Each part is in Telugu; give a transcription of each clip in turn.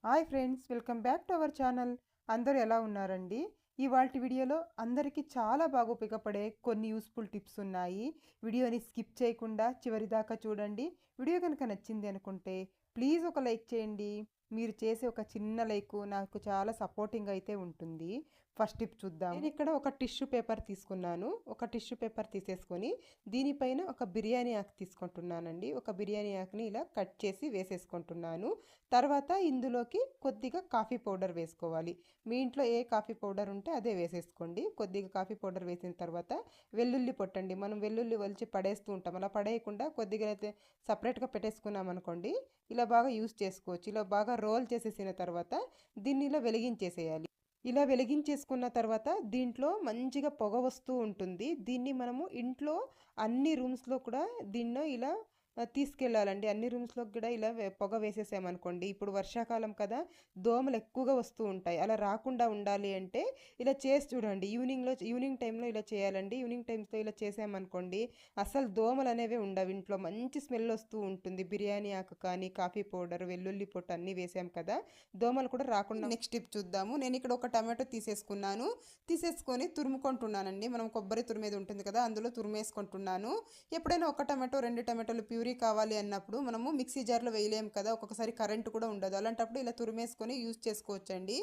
Hi friends, welcome back to our channel. అందరూ ఎలా ఉన్నారండి? ఇవాల్టి వీడియోలో అందరికీ చాలా బాగా ఉపయోగపడే కొన్ని యూస్ఫుల్ టిప్స్ ఉన్నాయి. వీడియోని స్కిప్ చేయకుండా చివరి దాకా చూడండి. వీడియో కనుక నచ్చింది అనుకుంటే ప్లీజ్ ఒక లైక్ చేయండి. మీరు చేసే ఒక చిన్న లైక్ నాకు చాలా సపోర్టింగ్ అయితే ఉంటుంది. ఫస్ట్ టిప్ చూద్దాం. నేను ఇక్కడ ఒక టిష్యూ పేపర్ తీసుకున్నాను. ఒక టిష్యూ పేపర్ తీసేసుకొని దీనిపైన ఒక బిర్యానీ ఆకు తీసుకుంటున్నానండి. ఒక బిర్యానీ ఆకుని ఇలా కట్ చేసి వేసేసుకుంటున్నాను. తర్వాత ఇందులోకి కొద్దిగా కాఫీ పౌడర్ వేసుకోవాలి. మీ ఇంట్లో ఏ కాఫీ పౌడర్ ఉంటే అదే వేసేసుకోండి. కొద్దిగా కాఫీ పౌడర్ వేసిన తర్వాత వెల్లుల్లి పొట్టండి. మనం వెల్లుల్లి ఒలిచి పడేస్తూ ఉంటాం. అలా పడేయకుండా కొద్దిగా అయితే సపరేట్గా పెట్టేసుకున్నాం అనుకోండి, ఇలా బాగా యూస్ చేసుకోవచ్చు. ఇలా బాగా రోల్ చేసేసిన తర్వాత దీన్ని ఇలా వెలిగించేసేయాలి. ఇలా వెలిగించేసుకున్న తర్వాత దీంట్లో మంచిగా పొగ వస్తూ ఉంటుంది. దీన్ని మనము ఇంట్లో అన్ని రూమ్స్లో కూడా దీన్ని ఇలా తీసుకెళ్ళాలండి. అన్ని రూమ్స్లోకి కూడా ఇలా పొగ వేసేసామనుకోండి, ఇప్పుడు వర్షాకాలం కదా, దోమలు ఎక్కువగా వస్తూ ఉంటాయి. అలా రాకుండా ఉండాలి అంటే ఇలా చేసి చూడండి. ఈవినింగ్ టైంలో ఇలా చేయాలండి. ఈవినింగ్ టైమ్స్లో ఇలా చేసామనుకోండి, అసలు దోమలు అనేవి ఉండవు. ఇంట్లో మంచి స్మెల్ వస్తూ ఉంటుంది. బిర్యానీ ఆకు కానీ, కాఫీ పౌడర్, వెల్లుల్లి పొట్టు అన్నీ వేసాం కదా, దోమలు కూడా రాకుండా. నెక్స్ట్ టిప్ చూద్దాము. నేను ఇక్కడ ఒక టమాటో తీసేసుకొని తురుముకుంటున్నానండి. మనం కొబ్బరి తురిమేది ఉంటుంది కదా, అందులో తురిమేసుకుంటున్నాను. ఎప్పుడైనా ఒక టమాటో 2 టమాటోలు ప్యూరీ కావాలి అన్నప్పుడు మనము మిక్సీ జార్లో వేయలేం కదా, ఒక్కొక్కసారి కరెంటు కూడా ఉండదు. అలాంటప్పుడు ఇలా తురిమేసుకొని యూజ్ చేసుకోవచ్చండి.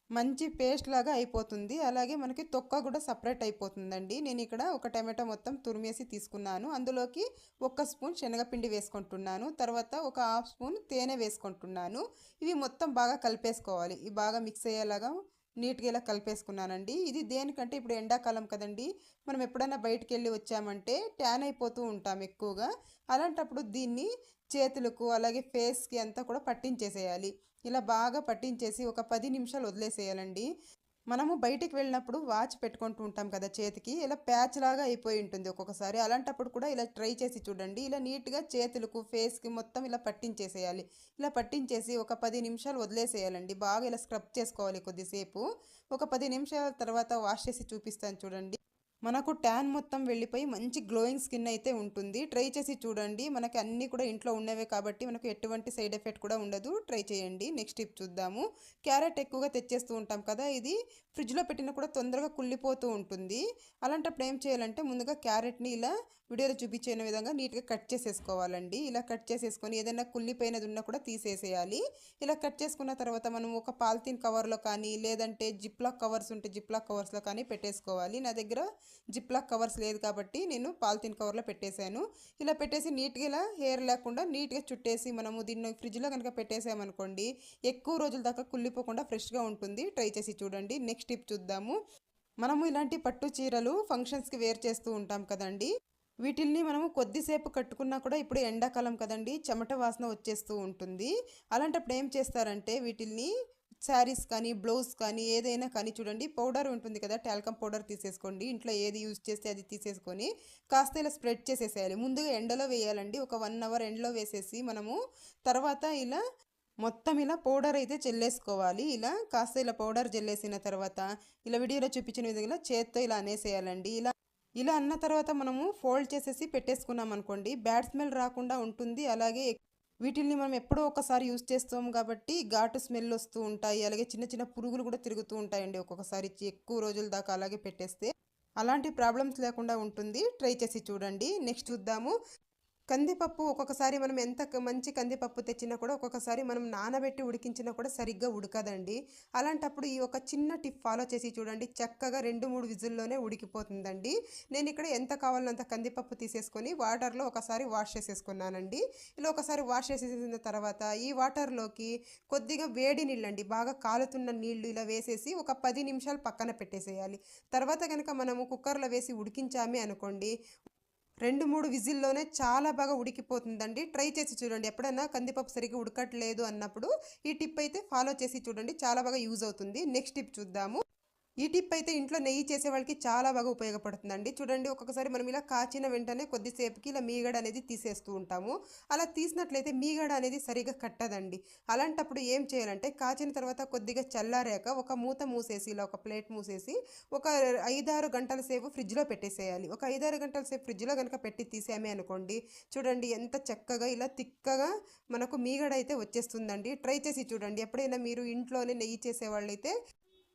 మంచి పేస్ట్ లాగా అయిపోతుంది. అలాగే మనకి తొక్క కూడా సపరేట్ అయిపోతుందండి. నేను ఇక్కడ ఒక టమాటో మొత్తం తురిమేసి తీసుకున్నాను. అందులోకి 1 స్పూన్ శనగపిండి వేసుకుంటున్నాను. తర్వాత ఒక హాఫ్ స్పూన్ తేనె వేసుకుంటున్నాను. ఇవి మొత్తం బాగా కలిపేసుకోవాలి. ఇవి బాగా మిక్స్ అయ్యేలాగా నీట్గా ఇలా కలిపేసుకున్నానండి. ఇది దేనికంటే ఇప్పుడు ఎండాకాలం కదండి, మనం ఎప్పుడైనా బయటికి వెళ్ళి వచ్చామంటే ట్యాన్ అయిపోతూ ఉంటాం ఎక్కువగా. అలాంటప్పుడు దీన్ని చేతులకు అలాగే ఫేస్కి అంతా కూడా పట్టించేసేయాలి. ఇలా బాగా పట్టించేసి ఒక 10 నిమిషాలు వదిలేసేయాలండి. మనము బయటికి వెళ్ళినప్పుడు వాచ్ పెట్టుకుంటూ ఉంటాం కదా చేతికి, ఇలా ప్యాచ్ లాగా అయిపోయి ఉంటుంది ఒక్కొక్కసారి. అలాంటప్పుడు కూడా ఇలా ట్రై చేసి చూడండి. ఇలా నీట్గా చేతులకు ఫేస్కి మొత్తం ఇలా పట్టించేసేయాలి. ఇలా పట్టించేసి ఒక 10 నిమిషాలు వదిలేసేయాలండి. బాగా ఇలా స్క్రబ్ చేసుకోవాలి కొద్దిసేపు. ఒక 10 నిమిషాల తర్వాత వాష్ చేసి చూపిస్తాను చూడండి. మనకు ట్యాన్ మొత్తం వెళ్ళిపోయి మంచి గ్లోయింగ్ స్కిన్ అయితే ఉంటుంది. ట్రై చేసి చూడండి. మనకి అన్నీ కూడా ఇంట్లో ఉన్నవే కాబట్టి మనకు ఎటువంటి సైడ్ ఎఫెక్ట్ కూడా ఉండదు. ట్రై చేయండి. నెక్స్ట్ టిప్ చూద్దాము. క్యారెట్ ఎక్కువగా తెచ్చేస్తూ ఉంటాం కదా, ఇది ఫ్రిడ్జ్లో పెట్టినా కూడా తొందరగా కుళ్ళిపోతూ ఉంటుంది. అలాంటప్పుడు ఏం చేయాలంటే ముందుగా క్యారెట్ని ఇలా వీడియోలో చూపించిన విధంగా నీట్గా కట్ చేసేసుకోవాలండి. ఇలా కట్ చేసేసుకొని ఏదైనా కుళ్ళిపోయినది ఉన్నా కూడా తీసేసేయాలి. ఇలా కట్ చేసుకున్న తర్వాత మనం ఒక పాలిథిన్ కవర్లో కానీ లేదంటే జిప్లాక్ కవర్స్ ఉంటే జిప్లాక్ కవర్స్లో కానీ పెట్టేసుకోవాలి. నా దగ్గర జిప్లాక్ కవర్స్ లేదు కాబట్టి నేను పాలిథిన్ కవర్లో పెట్టేశాను. ఇలా పెట్టేసి నీట్గా ఇలా హెయిర్ లేకుండా నీట్గా చుట్టేసి మనము దీన్ని ఫ్రిడ్జ్లో కనుక పెట్టేసామనుకోండి, ఎక్కువ రోజుల దాకా కుళ్ళిపోకుండా ఫ్రెష్గా ఉంటుంది. ట్రై చేసి చూడండి. నెక్స్ట్ టిప్ చూద్దాము. మనము ఇలాంటి పట్టు చీరలు ఫంక్షన్స్కి వేర్ చేస్తూ ఉంటాం కదండి, వీటిల్ని మనము కొద్దిసేపు కట్టుకున్నా కూడా ఇప్పుడు ఎండాకాలం కదండి, చెమట వాసన వచ్చేస్తూ ఉంటుంది. అలాంటప్పుడు ఏం చేస్తారంటే వీటిల్ని శారీస్ కానీ బ్లౌజ్ కానీ ఏదైనా కానీ చూడండి, పౌడర్ ఉంటుంది కదా, టాల్కమ్ పౌడర్ తీసేసుకోండి. ఇంట్లో ఏది యూజ్ చేస్తే అది తీసేసుకొని కాస్త ఇలా స్ప్రెడ్ చేసేసేయాలి. ముందుగా ఎండలో వేయాలండి. ఒక 1 అవర్ ఎండలో వేసేసి మనము తర్వాత ఇలా మొత్తం ఇలా పౌడర్ అయితే చెల్లేసుకోవాలి. ఇలా కాస్త ఇలా పౌడర్ జల్లేసిన తర్వాత ఇలా వీడియోలో చూపించిన విధంగా చేత్తో ఇలా అనేసేయాలండి. ఇలా అన్న తర్వాత మనము ఫోల్డ్ చేసేసి పెట్టేసుకున్నాం అనుకోండి, బ్యాడ్ స్మెల్ రాకుండా ఉంటుంది. అలాగే వీటిల్ని మనం ఎప్పుడో ఒకసారి యూజ్ చేస్తాం కాబట్టి ఘాటు స్మెల్ వస్తూ ఉంటాయి. అలాగే చిన్న చిన్న పురుగులు కూడా తిరుగుతూ ఉంటాయండి ఒక్కొక్కసారి ఎక్కువ రోజుల దాకా అలాగే పెట్టేస్తే. అలాంటి ప్రాబ్లమ్స్ లేకుండా ఉంటుంది. ట్రై చేసి చూడండి. నెక్స్ట్ చూద్దాము. కందిపప్పు ఒక్కొక్కసారి మనం ఎంత మంచి కందిపప్పు తెచ్చినా కూడా ఒక్కొక్కసారి మనం నానబెట్టి ఉడికించినా కూడా సరిగ్గా ఉడకదండి. అలాంటప్పుడు ఈ ఒక చిన్న టిప్ ఫాలో చేసి చూడండి, చక్కగా 2-3 విజిల్లోనే ఉడికిపోతుందండి. నేను ఇక్కడ ఎంత కావాలో అంత కందిపప్పు తీసేసుకొని వాటర్లో ఒకసారి వాష్ చేసేసుకున్నానండి. ఇలా ఒకసారి వాష్ చేసేసిన తర్వాత ఈ వాటర్లోకి కొద్దిగా వేడి నీళ్ళండి, బాగా కాలుతున్న నీళ్లు ఇలా వేసేసి ఒక 10 నిమిషాలు పక్కన పెట్టేసేయాలి. తర్వాత కనుక మనము కుక్కర్లో వేసి ఉడికించామే అనుకోండి, 2-3 విజిల్లోనే చాలా బాగా ఉడికిపోతుందండి. ట్రై చేసి చూడండి. ఎప్పుడైనా కందిపప్పు సరిగ్గా ఉడకట్లేదు అన్నప్పుడు ఈ టిప్ అయితే ఫాలో చేసి చూడండి, చాలా బాగా యూజ్ అవుతుంది. నెక్స్ట్ టిప్ చూద్దాము. ఈ టిప్ అయితే ఇంట్లో నెయ్యి చేసే వాళ్ళకి చాలా బాగా ఉపయోగపడుతుందండి. చూడండి ఒక్కొక్కసారి మనం ఇలా కాచిన వెంటనే కొద్దిసేపుకి ఇలా మీగడ అనేది తీసేస్తూ ఉంటాము. అలా తీసినట్లయితే మీగడ అనేది సరిగ్గా కట్టదండి. అలాంటప్పుడు ఏం చేయాలంటే కాచిన తర్వాత కొద్దిగా చల్లారాక ఒక మూత మూసేసి ఇలా ఒక ప్లేట్ మూసేసి ఒక 5, 6 గంటల సేపు ఫ్రిడ్జ్‌లో పెట్టేసేయాలి. ఒక 5, 6 గంటల సేపు ఫ్రిడ్జ్‌లో గనుక పెట్టి తీసామే అనుకోండి, చూడండి ఎంత చక్కగా ఇలా తిక్కగా మనకు మీగడ అయితే వచ్చేస్తుందండి. ట్రై చేసి చూడండి. ఎప్పుడైనా మీరు ఇంట్లోనే నెయ్యి చేసేవాళ్ళైతే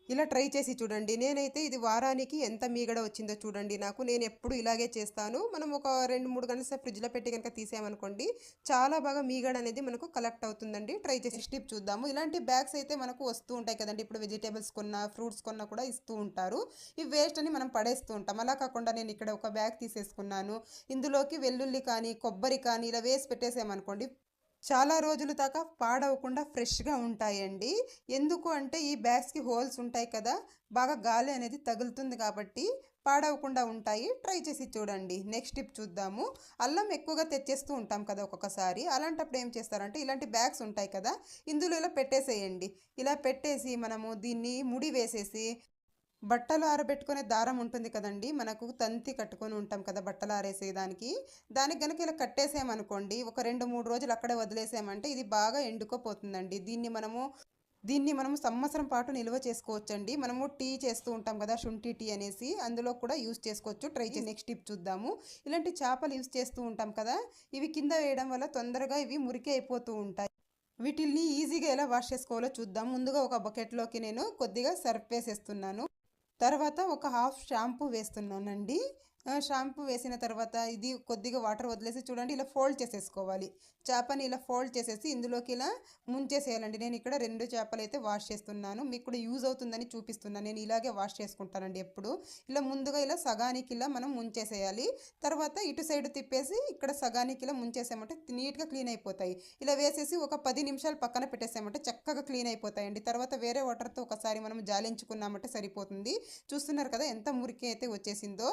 ఇలా ట్రై చేసి చూడండి. నేనైతే ఇది వారానికి ఎంత మీగడ వచ్చిందో చూడండి నాకు. నేనెప్పుడు ఇలాగే చేస్తాను. మనం ఒక 2, 3 గంటల సేపు ఫ్రిడ్జ్‌లో పెట్టి గనుక తీసామనుకోండి, చాలా బాగా మీగడ అనేది మనకు కలెక్ట్ అవుతుందండి. ట్రై చేసి నెక్స్ట్ టిప్ చూద్దాము. ఇలాంటి బ్యాగ్స్ అయితే మనకు వస్తూ ఉంటాయి కదండీ! ఇప్పుడు వెజిటబుల్స్ కొన్నా, ఫ్రూట్స్ కొన్నా కూడా ఇస్తూ ఉంటారు. ఇవి వేస్ట్ అని మనం పడేస్తూ ఉంటాం. అలా కాకుండా నేను ఇక్కడ ఒక బ్యాగ్ తీసేసుకున్నాను. ఇందులోకి వెల్లుల్లి కానీ, కొబ్బరి కానీ ఇలా వేసి పెట్టేసామనుకోండి, చాలా రోజుల దాకా పాడవకుండా ఫ్రెష్‌గా ఉంటాయండి. ఎందుకు అంటే ఈ బ్యాగ్స్‌కి హోల్స్ ఉంటాయి కదా! బాగా గాలి అనేది తగులుతుంది కాబట్టి పాడవకుండా ఉంటాయి. ట్రై చేసి చూడండి. నెక్స్ట్ టిప్ చూద్దాము. అల్లం ఎక్కువగా తెచ్చేస్తూ ఉంటాం కదా ఒక్కొక్కసారి. అలాంటప్పుడు ఏం చేస్తారంటే ఇలాంటి బ్యాగ్స్ ఉంటాయి కదా! ఇందులో ఇలా పెట్టేసేయండి. ఇలా పెట్టేసి మనము దీన్ని ముడి వేసేసి బట్టలు ఆరబెట్టుకునే దారం ఉంటుంది కదండీ! మనకు తంతి కట్టుకొని ఉంటాం కదా! బట్టలు ఆరేసేదానికి. దానికి గనుక ఇలా కట్టేసామనుకోండి, ఒక 2, 3 రోజులు అక్కడే వదిలేసామంటే ఇది బాగా ఎండుకోపోతుందండి. దీన్ని మనము సంవత్సరం పాటు నిల్వ చేసుకోవచ్చండి. మనము టీ చేస్తూ ఉంటాం కదా! శుంఠి టీ అనేసి అందులో కూడా యూజ్ చేసుకోవచ్చు. ట్రై చేసి నెక్స్ట్ టిప్ చూద్దాము. ఇలాంటి చేపలు యూజ్ చేస్తూ ఉంటాం కదా! ఇవి కింద వేయడం వల్ల తొందరగా ఇవి మురికి అయిపోతూ ఉంటాయి. వీటిల్ని ఈజీగా ఎలా వాష్ చేసుకోవాలో చూద్దాం. ముందుగా ఒక బకెట్‌లోకి నేను కొద్దిగా సర్ఫ్ వేసేస్తున్నాను. తర్వాత ఒక హాఫ్ షాంపూ వేస్తున్నానండి. షాంపూ వేసిన తర్వాత ఇది కొద్దిగా వాటర్ వదిలేసి చూడండి ఇలా ఫోల్డ్ చేసేసుకోవాలి. చేపని ఇలా ఫోల్డ్ చేసేసి ఇందులోకి ఇలా ముంచేసేయాలండి. నేను ఇక్కడ 2 చేపలైతే వాష్ చేస్తున్నాను. మీకు కూడా యూజ్ అవుతుందని చూపిస్తున్నాను. నేను ఇలాగే వాష్ చేసుకుంటానండి ఎప్పుడు. ఇలా ముందుగా ఇలా సగానికి ఇలా మనం ముంచేసేయాలి. తర్వాత ఇటు సైడ్ తిప్పేసి ఇక్కడ సగానికి ఇలా ముంచేసామంటే నీట్‌గా క్లీన్ అయిపోతాయి. ఇలా వేసేసి ఒక 10 నిమిషాలు పక్కన పెట్టేసామంటే చక్కగా క్లీన్ అయిపోతాయండి. తర్వాత వేరే వాటర్‌తో ఒకసారి మనం జాలించుకున్నామంటే సరిపోతుంది. చూస్తున్నారు కదా ఎంత మురికి అయితే వచ్చేసిందో.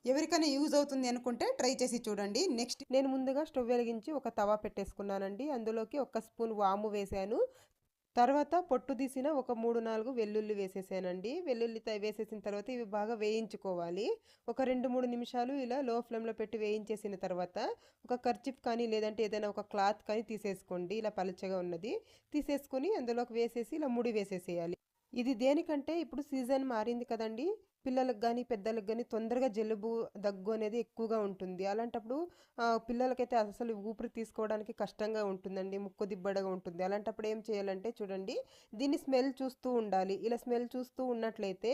ఎవరికైనా యూజ్ అవుతుంది అనుకుంటే ట్రై చేసి చూడండి. నెక్స్ట్ నేను ముందుగా స్టవ్ వెలిగించి ఒక తవా పెట్టేసుకున్నానండి. అందులోకి ఒక స్పూన్ వాము వేశాను. తర్వాత పొట్టు తీసిన ఒక 3, 4 వెల్లుల్లి వేసేసానండి. వెల్లుల్లి వేసేసిన తర్వాత ఇవి బాగా వేయించుకోవాలి. ఒక 2, 3 నిమిషాలు ఇలా లో ఫ్లేమ్‌లో పెట్టి వేయించేసిన తర్వాత ఒక కర్చీఫ్ కానీ లేదంటే ఏదైనా ఒక క్లాత్ కానీ తీసేసుకోండి. ఇలా పలచగా ఉన్నది. తీసేసుకొని అందులోకి వేసేసి ఇలా ముడి వేసేసేయాలి. ఇది దేనికంటే ఇప్పుడు సీజన్ మారింది కదండీ! పిల్లలకు గానీ, పెద్దలకు గానీ తొందరగా జలుబు, దగ్గు అనేది ఎక్కువగా ఉంటుంది. అలాంటప్పుడు పిల్లలకైతే అసలు ఊపిరి తీసుకోవడానికి కష్టంగా ఉంటుందండి. ముక్కు దిబ్బడగా ఉంటుంది. అలాంటప్పుడు ఏం చేయాలంటే చూడండి, దీన్ని స్మెల్ చూస్తూ ఉండాలి. ఇలా స్మెల్ చూస్తూ ఉన్నట్లయితే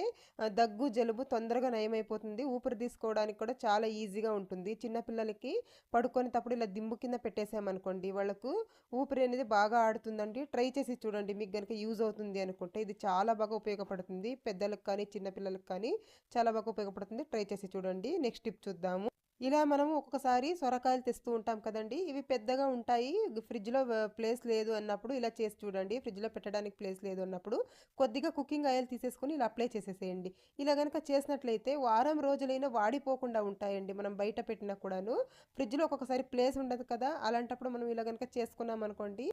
దగ్గు, జలుబు తొందరగా నయమైపోతుంది. ఊపిరి తీసుకోవడానికి కూడా చాలా ఈజీగా ఉంటుంది. చిన్న పిల్లలకి పడుకునేటప్పుడు ఇలా దింబు కింద పెట్టేసామనుకోండి, వాళ్ళకు ఊపిరి అనేది బాగా ఆడుతుందండి. ట్రై చేసి చూడండి. మీకు గనుక యూజ్ అవుతుంది అనుకుంటే. ఇది చాలా బాగా ఉపయోగపడుతుంది. పెద్దలకు కానీ, చిన్న పిల్లలకి కానీ చాలా బాగా ఉపయోగపడుతుంది. ట్రై చేసి చూడండి. నెక్స్ట్ టిప్ చూద్దాము. ఇలా మనము ఒక్కొక్కసారి సొరకాయలు తెస్తూ ఉంటాం కదండీ! ఇవి పెద్దగా ఉంటాయి. ఫ్రిడ్జ్‌లో ప్లేస్ లేదు అన్నప్పుడు ఇలా చేసి చూడండి. ఫ్రిడ్జ్‌లో పెట్టడానికి ప్లేస్ లేదు అన్నప్పుడు కొద్దిగా కుకింగ్ ఆయిల్ తీసేసుకొని ఇలా అప్లై చేసేసేయండి. ఇలా గనుక చేసినట్లయితే వారం రోజులైనా వాడిపోకుండా ఉంటాయండి. మనం బయట పెట్టినా కూడాను. ఫ్రిడ్జ్‌లో ఒక్కొక్కసారి ప్లేస్ ఉండదు కదా! అలాంటప్పుడు మనం ఇలా గనుక చేసుకున్నామనుకోండి,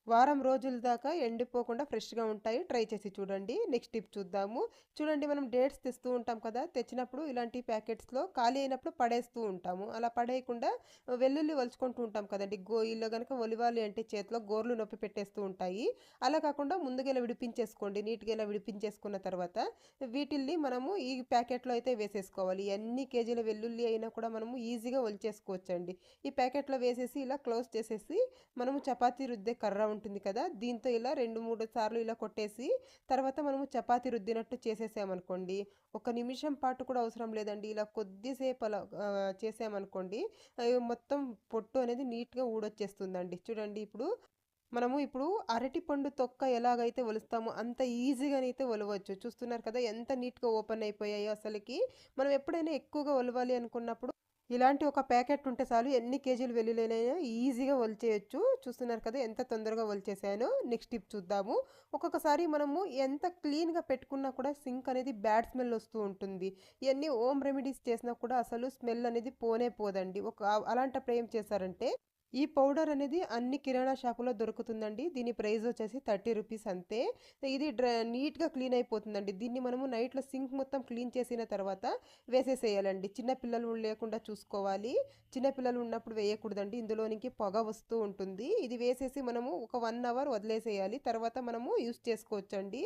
వారం రోజుల దాకా ఎండిపోకుండా ఫ్రెష్‌గా ఉంటాయి. ట్రై చేసి చూడండి. నెక్స్ట్ టిప్ చూద్దాము. చూడండి మనం డేట్స్ తెస్తూ ఉంటాం కదా! తెచ్చినప్పుడు ఇలాంటి ప్యాకెట్స్‌లో ఖాళీ అయినప్పుడు పడేస్తూ ఉంటాము. అలా పడేయకుండా వెల్లుల్లి ఒలుచుకుంటూ ఉంటాం కదండీ! ఇలా గనక ఒలివాలి అంటే చేతిలో గోర్లు నొప్పి పెట్టేస్తూ ఉంటాయి. అలా కాకుండా ముందుగా ఇలా విడిపించేసుకోండి. నీట్‌గా ఇలా విడిపించేసుకున్న తర్వాత వీటిల్ని మనము ఈ ప్యాకెట్‌లో అయితే వేసేసుకోవాలి. ఎన్ని కేజీల వెల్లుల్లి అయినా కూడా మనము ఈజీగా ఒలిచేసుకోవచ్చండి. ఈ ప్యాకెట్‌లో వేసేసి ఇలా క్లోజ్ చేసేసి మనము చపాతీ రుద్దే కర్ర ఉంటుంది కదా! దీంతో ఇలా 2, 3 సార్లు ఇలా కొట్టేసి తర్వాత మనము చపాతీ రుద్దినట్టు చేసేసామనుకోండి, ఒక నిమిషం పాటు కూడా అవసరం లేదండి. ఇలా కొద్దిసేపు అలా చేసామనుకోండి, మొత్తం పొట్టు అనేది నీట్‌గా ఊడొచ్చేస్తుందండి. చూడండి ఇప్పుడు అరటిపండు తొక్క ఎలాగైతే ఒలుస్తామో అంత ఈజీగానైతే ఒలవచ్చు. చూస్తున్నారు కదా! ఎంత నీట్‌గా ఓపెన్ అయిపోయాయో అసలకి. మనం ఎప్పుడైనా ఎక్కువగా ఒలవాలి అనుకున్నప్పుడు ఇలాంటి ఒక ప్యాకెట్ ఉంటే చాలు ఎన్ని కేజీలు వెల్లుల్లినైనా ఈజీగా ఒలిచేయొచ్చు. చూస్తున్నారు కదా ఎంత తొందరగా ఒలిచేసానో. నెక్స్ట్ టిప్ చూద్దాము. ఒక్కొక్కసారి మనము ఎంత క్లీన్‌గా పెట్టుకున్నా కూడా సింక్ అనేది బ్యాడ్ స్మెల్ వస్తూ ఉంటుంది. ఇయన్నీ హోమ్ రెమెడీస్ చేసినా కూడా అసలు స్మెల్ అనేది పోనే పోదండి. అలాంటప్పుడు ఏం చేశారంటే ఈ పౌడర్ అనేది అన్ని కిరాణా షాపులో దొరుకుతుందండి. దీని ప్రైస్ వచ్చేసి 30 రూపీస్ అంతే. ఇది నీట్‌గా క్లీన్ అయిపోతుందండి. దీన్ని మనము నైట్‌లో సింక్ మొత్తం క్లీన్ చేసిన తర్వాత వేసేసేయాలండి. చిన్న పిల్లలు లేకుండా చూసుకోవాలి. చిన్న పిల్లలు ఉన్నప్పుడు వేయకూడదండి. ఇందులోనికి పొగ వస్తూ ఉంటుంది. ఇది వేసేసి మనము ఒక 1 అవర్ వదిలేసేయాలి. తర్వాత మనము యూజ్ చేసుకోవచ్చండి.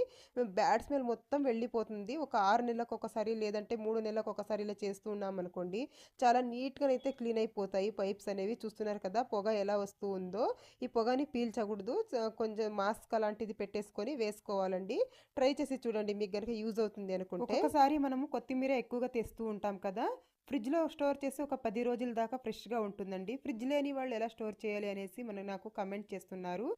బ్యాడ్ స్మెల్ మొత్తం వెళ్ళిపోతుంది. ఒక 6 నెలలకు ఒకసారి లేదంటే 3 నెలలకు ఒకసారి ఇలా చేస్తూ ఉన్నామనుకోండి, చాలా నీట్‌గానైతే క్లీన్ అయిపోతాయి పైప్స్ అనేవి. చూస్తున్నారు కదా పొగ ఎలా వస్తూ ఉందో. ఈ పొగని పీల్చకూడదు. కొంచెం మాస్క్ అలాంటిది పెట్టేసుకొని వేసుకోవాలండి. ట్రై చేసి చూడండి, మీకు గనుక యూజ్ అవుతుంది అనుకుంటే. ఒక్కొక్కసారి మనము కొత్తిమీర ఎక్కువగా తెస్తూ ఉంటాం కదా, ఫ్రిడ్జ్‌లో స్టోర్ చేసి ఒక 10 రోజుల దాకా ఫ్రెష్‌గా ఉంటుందండి. ఫ్రిడ్జ్ లేని వాళ్ళు ఎలా స్టోర్ చేయాలి అనేసి నాకు కమెంట్ చేస్తున్నారు.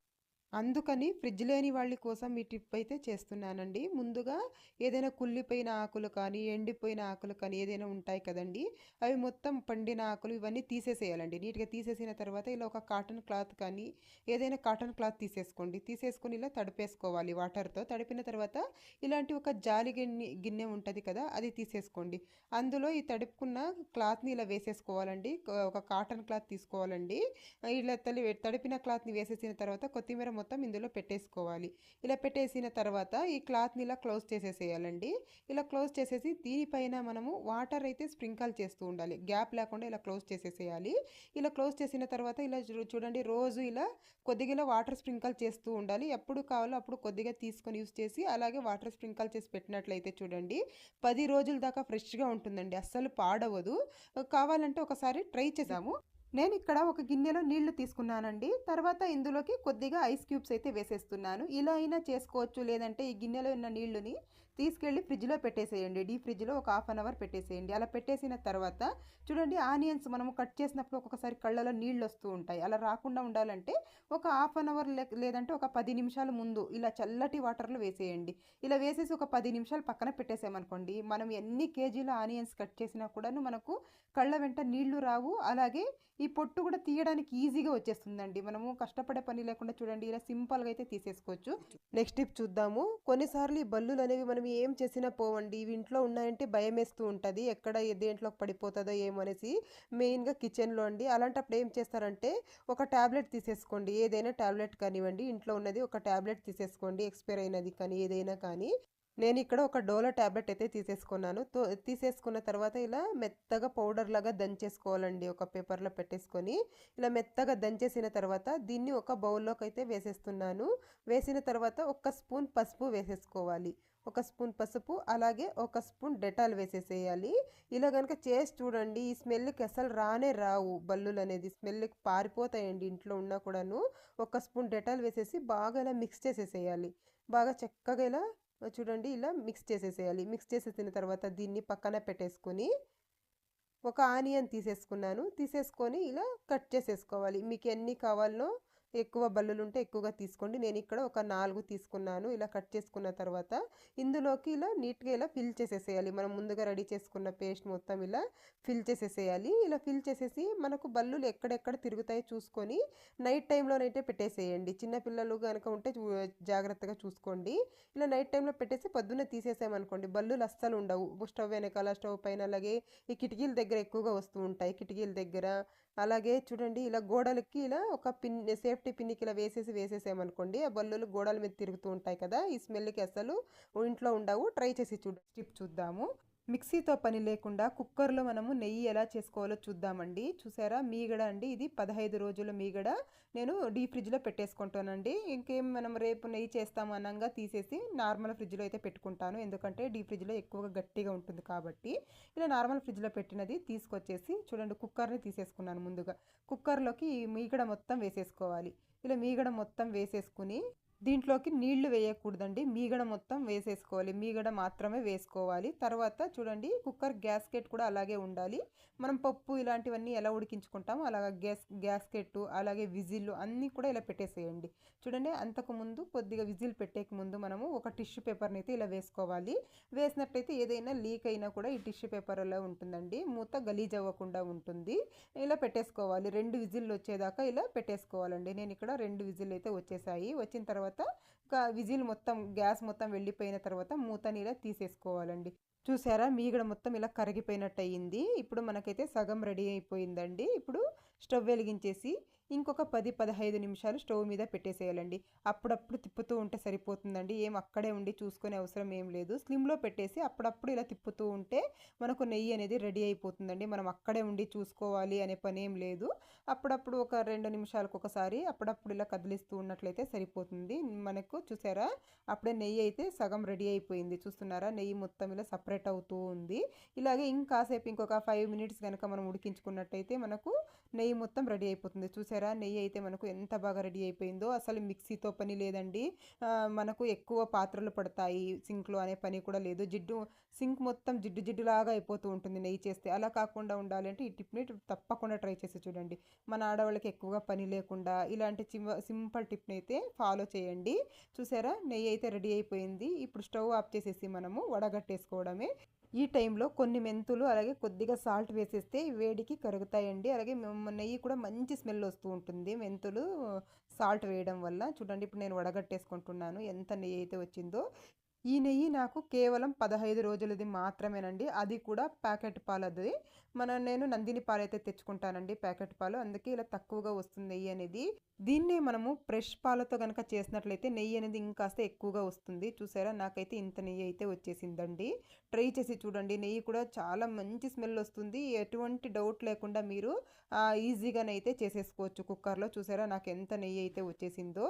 అందుకని ఫ్రిడ్జ్ లేని వాళ్ళ కోసం ఈ టిప్ అయితే చేస్తున్నానండి. ముందుగా ఏదైనా కుళ్ళిపోయిన ఆకులు కానీ, ఎండిపోయిన ఆకులు కానీ ఏదైనా ఉంటాయి కదండీ! అవి మొత్తం పండిన ఆకులు ఇవన్నీ తీసేసేయాలండి. నీట్‌గా తీసేసిన తర్వాత ఇలా ఒక కాటన్ క్లాత్ కానీ, ఏదైనా కాటన్ క్లాత్ తీసేసుకోండి. తీసేసుకొని ఇలా తడిపేసుకోవాలి వాటర్‌తో. తడిపిన తర్వాత ఇలాంటి ఒక జాలి గిన్నె ఉంటది కదా! అది తీసేసుకోండి. అందులో ఈ తడుపుకున్న క్లాత్‌ని ఇలా వేసేసుకోవాలండి. ఒక కాటన్ క్లాత్ తీసుకోవాలండి. ఇలా తడిపిన క్లాత్‌ని వేసేసిన తర్వాత కొత్తిమీర మొత్తం ఇందులో పెట్టేసుకోవాలి. ఇలా పెట్టేసిన తర్వాత ఈ క్లాత్‌ని ఇలా క్లోజ్ చేసేసేయాలండి. ఇలా క్లోజ్ చేసేసి దీనిపైన మనము వాటర్ అయితే స్ప్రింకల్ చేస్తూ ఉండాలి. గ్యాప్ లేకుండా ఇలా క్లోజ్ చేసేసేయాలి. ఇలా క్లోజ్ చేసిన తర్వాత ఇలా చూడండి, రోజు ఇలా కొద్దిగా ఇలా వాటర్ స్ప్రింకల్ చేస్తూ ఉండాలి. ఎప్పుడు కావాలో అప్పుడు కొద్దిగా తీసుకొని యూజ్ చేసి అలాగే వాటర్ స్ప్రింకల్ చేసి పెట్టినట్లయితే చూడండి 10 రోజుల దాకా ఫ్రెష్‌గా ఉంటుందండి. అస్సలు పాడవదు. కావాలంటే ఒకసారి ట్రై చేద్దాము. నేను ఇక్కడ ఒక గిన్నెలో నీళ్లు తీసుకున్నానండి. తర్వాత ఇందులోకి కొద్దిగా ఐస్ క్యూబ్స్ అయితే వేసేస్తున్నాను. ఇలా అయినా చేసుకోవచ్చు. లేదంటే ఈ గిన్నెలో ఉన్న నీళ్ళుని తీసుకెళ్ళి ఫ్రిడ్జ్‌లో పెట్టేసేయండి. డీప్ ఫ్రిడ్జ్‌లో ఒక హాఫ్ అన్ అవర్ పెట్టేసేయండి. అలా పెట్టేసిన తర్వాత చూడండి, ఆనియన్స్ మనము కట్ చేసినప్పుడు ఒక్కొక్కసారి కళ్ళలో నీళ్ళు వస్తూ ఉంటాయి. అలా రాకుండా ఉండాలంటే ఒక హాఫ్ అన్ అవర్ లేదంటే ఒక 10 నిమిషాల ముందు ఇలా చల్లటి వాటర్‌లో వేసేయండి. ఇలా వేసేసి ఒక 10 నిమిషాలు పక్కన పెట్టేసామనుకోండి, మనం ఎన్ని కేజీల ఆనియన్స్ కట్ చేసినా కూడాను మనకు కళ్ళ వెంట నీళ్లు రావు. అలాగే ఈ పొట్టు కూడా తీయడానికి ఈజీగా వచ్చేస్తుందండి. మనము కష్టపడే పని లేకుండా చూడండి ఇలా సింపుల్‌గా అయితే తీసేసుకోవచ్చు. నెక్స్ట్ టిప్ చూద్దాము. కొన్నిసార్లు ఈ బల్లులు అనేవి మనం ఏం చేసినా పోవండి. ఇవి ఇంట్లో ఉన్నాయంటే భయమేస్తూ ఉంటది. ఎక్కడ దేంట్లోకి పడిపోతదో ఏమో అనేసి. మెయిన్‌గా కిచెన్‌లో అండి. అలాంటప్పుడు ఏం చేస్తారంటే ఒక టాబ్లెట్ తీసేసుకోండి. ఏదైనా టాబ్లెట్ కానివ్వండి, ఇంట్లో ఉన్నది ఒక టాబ్లెట్ తీసేసుకోండి. ఎక్స్‌పైర్ అయినది కానీ ఏదైనా కానీ. నేను ఇక్కడ ఒక డోలో టాబ్లెట్ అయితే తీసేసుకున్నాను. తీసేసుకున్న తర్వాత ఇలా మెత్తగా పౌడర్ లాగా దంచేసుకోవాలండి. ఒక పేపర్‌లో పెట్టేసుకొని ఇలా మెత్తగా దంచేసిన తర్వాత దీన్ని ఒక బౌల్‌లోకి అయితే వేసేస్తున్నాను. వేసిన తర్వాత ఒక స్పూన్ పసుపు వేసేసుకోవాలి. ఒక స్పూన్ పసుపు, అలాగే ఒక స్పూన్ డెటాల్ వేసేసేయాలి. ఇలా గనుక చేసి చూడండి, ఈ స్మెల్‌కి అసలు రానే రావు బల్లులు అనేది. స్మెల్‌కి పారిపోతాయండి ఇంట్లో ఉన్నా కూడాను. ఒక స్పూన్ డెటాల్ వేసేసి బాగా ఇలా మిక్స్ చేసేసేయాలి. బాగా చక్కగా ఇలా చూడండి ఇలా మిక్స్ చేసేసేయాలి. మిక్స్ చేసేసిన తర్వాత దీన్ని పక్కన పెట్టేసుకొని ఒక ఆనియన్ తీసేసుకున్నాను. తీసేసుకొని ఇలా కట్ చేసేసుకోవాలి. మీకు ఎన్ని కావాలో ఎక్కువ బల్లులుంటే ఎక్కువగా తీసుకోండి. నేను ఇక్కడ ఒక 4 తీసుకున్నాను. ఇలా కట్ చేసుకున్న తర్వాత ఇందులోకి ఇలా నీట్‌గా ఇలా ఫిల్ చేసేసేయాలి. మనం ముందుగా రెడీ చేసుకున్న పేస్ట్ మొత్తం ఇలా ఫిల్ చేసేసేయాలి. ఇలా ఫిల్ చేసేసి మనకు బల్లులు ఎక్కడెక్కడ తిరుగుతాయో చూసుకొని నైట్ టైంలోనైతే పెట్టేసేయండి. చిన్న పిల్లలు గనుక ఉంటే జాగ్రత్తగా చూసుకోండి. ఇలా నైట్ టైంలో పెట్టేసి పొద్దున్నే తీసేసామనుకోండి బల్లులు అస్సలు ఉండవు. స్టవ్ వెనకాల, స్టవ్ పైన, అలాగే ఈ కిటికీల దగ్గర ఎక్కువగా వస్తూ ఉంటాయి. కిటికీల దగ్గర అలాగే చూడండి ఇలా గోడలకి ఇలా ఒక సేఫ్టీ పిన్నికి ఇలా వేసేసామనుకోండి ఆ బల్లులు గోడల మీద తిరుగుతూ ఉంటాయి కదా, ఈ స్మెల్కి అసలు ఇంట్లో ఉండవు. ట్రై చేసి స్టిప్ చూద్దాము. మిక్సీతో పని లేకుండా కుక్కర్లో మనము నెయ్యి ఎలా చేసుకోవాలో చూద్దామండి. చూసారా, మీగడ అండి ఇది 15 రోజుల మీగడ. నేను డీప్ ఫ్రిడ్జ్లో పెట్టేసుకుంటానండి. ఇంకేం మనం రేపు నెయ్యి చేస్తాము అనంగా తీసేసి నార్మల్ ఫ్రిడ్జ్లో అయితే పెట్టుకుంటాను. ఎందుకంటే డీప్ ఫ్రిడ్జ్లో ఎక్కువగా గట్టిగా ఉంటుంది కాబట్టి. ఇలా నార్మల్ ఫ్రిడ్జ్లో పెట్టినది తీసుకొచ్చేసి చూడండి కుక్కర్ని తీసేసుకున్నాను. ముందుగా కుక్కర్లోకి ఈ మీగడ మొత్తం వేసేసుకోవాలి. ఇలా మీగడ మొత్తం వేసేసుకుని దీంట్లోకి నీళ్లు వేయకూడదండి. మీగడ మొత్తం వేసేసుకోవాలి. మీగడ మాత్రమే వేసుకోవాలి. తర్వాత చూడండి కుక్కర్ గ్యాస్కెట్ కూడా అలాగే ఉండాలి. మనం పప్పు ఇలాంటివన్నీ ఎలా ఉడికించుకుంటామో అలాగా గ్యాస్కెట్టు, అలాగే విజిల్లు అన్నీ కూడా ఇలా పెట్టేసేయండి. చూడండి, అంతకుముందు కొద్దిగా విజిల్ పెట్టేక ముందు మనము ఒక టిష్యూ పేపర్ని అయితే ఇలా వేసుకోవాలి. వేసినట్లయితే ఏదైనా లీక్ అయినా కూడా ఈ టిష్యూ పేపర్లో ఉంటుందండి. మూత గలీజ్ అవ్వకుండా ఉంటుంది. ఇలా పెట్టేసుకోవాలి. 2 విజిల్లు వచ్చేదాకా ఇలా పెట్టేసుకోవాలండి. నేను ఇక్కడ 2 విజిల్లు అయితే వచ్చేసాయి. వచ్చిన తర్వాత విజిల్ మొత్తం గ్యాస్ మొత్తం వెళ్ళిపోయిన తర్వాత మూతని ఇలా తీసేసుకోవాలండి. చూసారా, మీగడ మొత్తం ఇలా కరిగిపోయినట్టు అయ్యింది. ఇప్పుడు మనకైతే సగం రెడీ అయిపోయిందండి. ఇప్పుడు స్టవ్ వెలిగించేసి ఇంకొక 10-15 నిమిషాలు స్టవ్ మీద పెట్టేసేయాలండి. అప్పుడప్పుడు తిప్పుతూ ఉంటే సరిపోతుందండి. ఏం అక్కడే ఉండి చూసుకునే అవసరం ఏం లేదు. స్లిమ్‌లో పెట్టేసి అప్పుడప్పుడు ఇలా తిప్పుతూ ఉంటే మనకు నెయ్యి అనేది రెడీ అయిపోతుందండి. మనం అక్కడే ఉండి చూసుకోవాలి అనే పనేం లేదు. అప్పుడప్పుడు ఒక 2 నిమిషాలకు ఒకసారి అప్పుడప్పుడు ఇలా కదిలిస్తూ ఉన్నట్లయితే సరిపోతుంది. మనకు చూసారా? అప్పుడే నెయ్యి అయితే సగం రెడీ అయిపోయింది. చూస్తున్నారా? నెయ్యి మొత్తం ఇలా సపరేట్ అవుతూ ఉంది. ఇలాగే ఇంకాసేపు ఇంకొక 5 మినిట్స్ గనక మనం ఉడికించుకున్నట్టయితే మనకు నెయ్యి మొత్తం రెడీ అయిపోతుంది. చూసారా? నెయ్యి అయితే మనకు ఎంత బాగా రెడీ అయిపోయిందో. అసలు మిక్సీతో పని లేదండి. మనకు ఎక్కువ పాత్రలు పడతాయి సింక్‌లో అనే పని కూడా లేదు. సింక్ మొత్తం జిడ్డు జిడ్డులాగా అయిపోతూ ఉంటుంది నెయ్యి చేస్తే. అలా కాకుండా ఉండాలి అంటే ఈ టిప్‌ని తప్పకుండా ట్రై చేసి చూడండి. మన ఆడవాళ్ళకి ఎక్కువగా పని లేకుండా ఇలాంటి సింపుల్ టిప్‌ని అయితే ఫాలో చేయండి. చూసారా? నెయ్యి అయితే రెడీ అయిపోయింది. ఇప్పుడు స్టవ్ ఆఫ్ చేసేసి మనము వడగట్టేసుకోవడమే. ఈ టైంలో కొన్ని మెంతులు అలాగే కొద్దిగా సాల్ట్ వేసేస్తే వేడికి కరుగుతాయండి. అలాగే నెయ్యి కూడా మంచి స్మెల్ వస్తూ ఉంటుంది మెంతులు సాల్ట్ వేయడం వల్ల. చూడండి ఇప్పుడు నేను వడగట్టేసుకుంటున్నాను ఎంత నెయ్యి అయితే వచ్చిందో. ఈ నెయ్యి నాకు కేవలం 15 రోజులది మాత్రమేనండి. అది కూడా ప్యాకెట్ పాలది. నేను నందిని పాలైతే తెచ్చుకుంటానండి ప్యాకెట్ పాలు. అందుకే ఇలా తక్కువగా వస్తుంది నెయ్యి అనేది. దీన్నే మనము ఫ్రెష్ పాలతో గనక చేసినట్లయితే నెయ్యి అనేది ఇంకాస్త ఎక్కువగా వస్తుంది. చూసారా? నాకైతే ఇంత నెయ్యి అయితే వచ్చేసిందండి. ట్రై చేసి చూడండి. నెయ్యి కూడా చాలా మంచి స్మెల్ వస్తుంది. ఎటువంటి డౌట్ లేకుండా మీరు ఈజీగానైతే చేసేసుకోవచ్చు కుక్కర్‌లో. చూసారా? నాకు ఎంత నెయ్యి అయితే వచ్చేసిందో.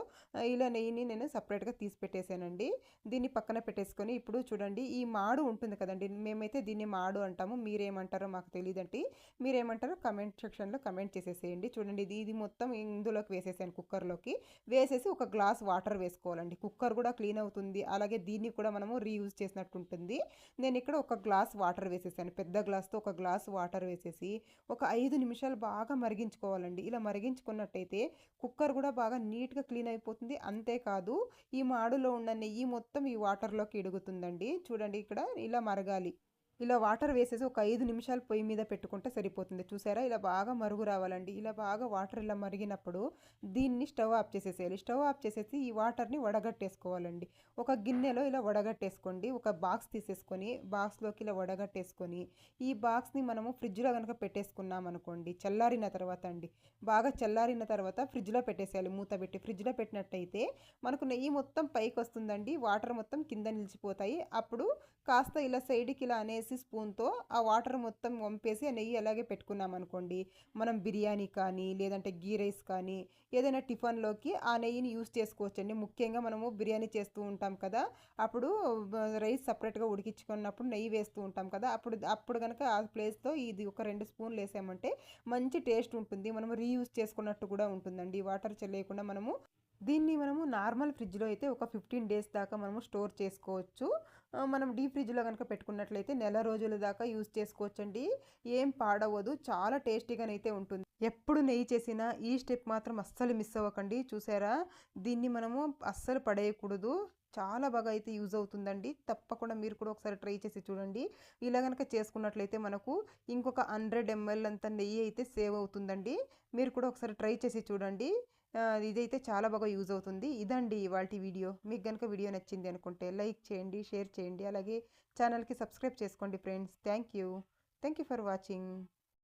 ఇలా నెయ్యిని నేను సెపరేట్‌గా తీసి పెట్టేసానండి. దీన్ని పక్కన పెట్టేసుకొని ఇప్పుడు చూడండి ఈ మాడు ఉంటుంది కదండీ! మేమైతే దీన్ని మాడు అంటాము. మీరేమంటారో మాకు తెలీదండి. మీరేమంటారో కామెంట్ సెక్షన్‌లో కామెంట్ చేసేసేయండి. చూడండి ఇది మొత్తం ఇందులోకి వేసేసాను కుక్కర్‌లోకి. వేసేసి ఒక గ్లాస్ వాటర్ వేసుకోవాలండి. కుక్కర్ కూడా క్లీన్ అవుతుంది. అలాగే దీన్ని కూడా మనము రీయూజ్ చేసినట్టు ఉంటుంది. నేను ఇక్కడ ఒక గ్లాస్ వాటర్ వేసేసాను. పెద్ద గ్లాస్‌తో ఒక గ్లాస్ వాటర్ వేసేసి ఒక 5 నిమిషాలు బాగా మరిగించుకోవాలండి. ఇలా మరిగించుకున్నట్టయితే కుక్కర్ కూడా బాగా నీట్‌గా క్లీన్ అయిపోతుంది. అంతేకాదు ఈ మాడులో ఉన్న నెయ్యి మొత్తం ఈ వాటర్‌లోకి ఇడుగుతుందండి. చూడండి ఇక్కడ ఇలా మరగాలి. ఇలా వాటర్ వేసేసి ఒక 5 నిమిషాలు పొయ్యి మీద పెట్టుకుంటే సరిపోతుంది. చూసారా? ఇలా బాగా మరుగు రావాలండి. ఇలా బాగా వాటర్ ఇలా మరిగినప్పుడు దీన్ని స్టవ్ ఆఫ్ చేసేసేయాలి. స్టవ్ ఆఫ్ చేసేసి ఈ వాటర్‌ని వడగట్టేసుకోవాలండి. ఒక గిన్నెలో ఇలా వడగట్టేసుకోండి. ఒక బాక్స్ తీసేసుకొని బాక్స్‌లోకి ఇలా వడగట్టేసుకొని ఈ బాక్స్‌ని మనము ఫ్రిడ్జ్‌లో గనక పెట్టేసుకున్నామనుకోండి చల్లారిన తర్వాత అండి. బాగా చల్లారిన తర్వాత ఫ్రిడ్జ్‌లో పెట్టేసేయాలి మూత పెట్టి. ఫ్రిడ్జ్‌లో పెట్టినట్టయితే మనకు నెయ్యి మొత్తం పైకొస్తుందండి. వాటర్ మొత్తం కింద నిలిచిపోతాయి. అప్పుడు కాస్త ఇలా సైడ్‌కి ఇలా అనేసి స్పూన్‌తో ఆ వాటర్ మొత్తం వంపేసి ఆ నెయ్యి అలాగే పెట్టుకున్నామనుకోండి. మనం బిర్యానీ కానీ, లేదంటే గీ రైస్ కానీ, ఏదైనా టిఫిన్‌లోకి ఆ నెయ్యిని యూజ్ చేసుకోవచ్చండి. ముఖ్యంగా మనము బిర్యానీ చేస్తూ ఉంటాం కదా! అప్పుడు రైస్ సెపరేట్‌గా ఉడికించుకున్నప్పుడు నెయ్యి వేస్తూ ఉంటాం కదా! అప్పుడు గనక ఆ ప్లేస్‌లో ఇది ఒక 2 స్పూన్‌లు ఏసామంటే మంచి టేస్ట్ ఉంటుంది. మనము రీయూజ్ చేసుకున్నట్టు కూడా ఉంటుందండి. వాటర్ చెల్లేయకుండా మనము నార్మల్ ఫ్రిడ్జ్‌లో అయితే ఒక 15 డేస్ దాకా మనము స్టోర్ చేసుకోవచ్చు. మనం డీప్ ఫ్రిడ్జ్‌లో గనక పెట్టుకున్నట్లయితే నెల రోజుల దాకా యూజ్ చేసుకోవచ్చండి. ఏం పాడవ్వదు. చాలా టేస్టీగానైతే ఉంటుంది. ఎప్పుడు నెయ్యి చేసినా ఈ స్టెప్ మాత్రం అస్సలు మిస్ అవ్వకండి. చూసారా? దీన్ని మనము అస్సలు పడేయకూడదు. చాలా బాగా అయితే యూజ్ అవుతుందండి. తప్పకుండా మీరు కూడా ఒకసారి ట్రై చేసి చూడండి. ఇలా గనక చేసుకున్నట్లయితే మనకు ఇంకొక 100 ఎంఎల్ అంత నెయ్యి అయితే సేవ్ అవుతుందండి. మీరు కూడా ఒకసారి ట్రై చేసి చూడండి. ఇదైతే చాలా బాగా యూజ్ అవుతుంది. ఇదండి ఇవాల్టి వీడియో. మీకు గనుక వీడియో నచ్చింది అనుకుంటే లైక్ చేయండి, షేర్ చేయండి. అలాగే ఛానల్‌కి సబ్స్క్రైబ్ చేసుకోండి friends. Thank you for watching.